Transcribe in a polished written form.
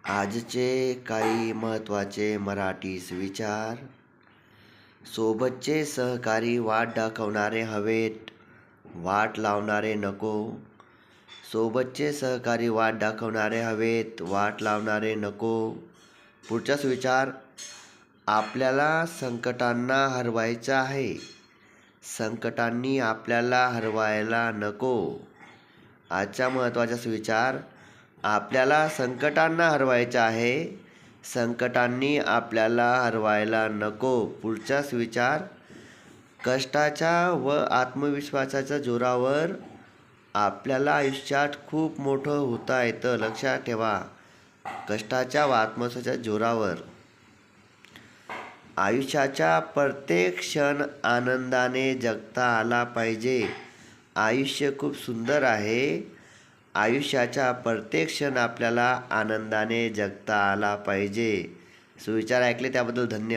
आजचे काही महत्त्वाचे मराठी विचार. सोबतचे सहकारी वाट दाखवणारे हवेत, वाट लावणारे नको. सोबतचे सहकारी वाट दाखवणारे हवेत, वाट लावणारे नको. पुढचा विचार. आपल्याला संकटांना हरवायचं आहे, संकटांनी आपल्याला हरवायला नको. आजचा महत्त्वाचा विचार. आपल्याला संकटांना हरवायचं आहे, संकटांनी आपल्याला हरवायला नको. पुढचा विचार. कष्टाच्या व आत्मविश्वासाच्या जोरावर आपल्याला आयुष्यात खूप मोठं होता येतं. लक्षात ठेवा, कष्टाच्या व आत्मविश्वासाच्या जोरावर. आयुष्याचा प्रत्येक क्षण आनंदाने जगता आला पाहिजे. आयुष्य खूप सुंदर आहे. आयुष्याचा प्रत्येक क्षण आपल्याला आनंदाने जगता आला पाहिजे. सुविचार ऐकले त्याबद्दल धन्यवाद.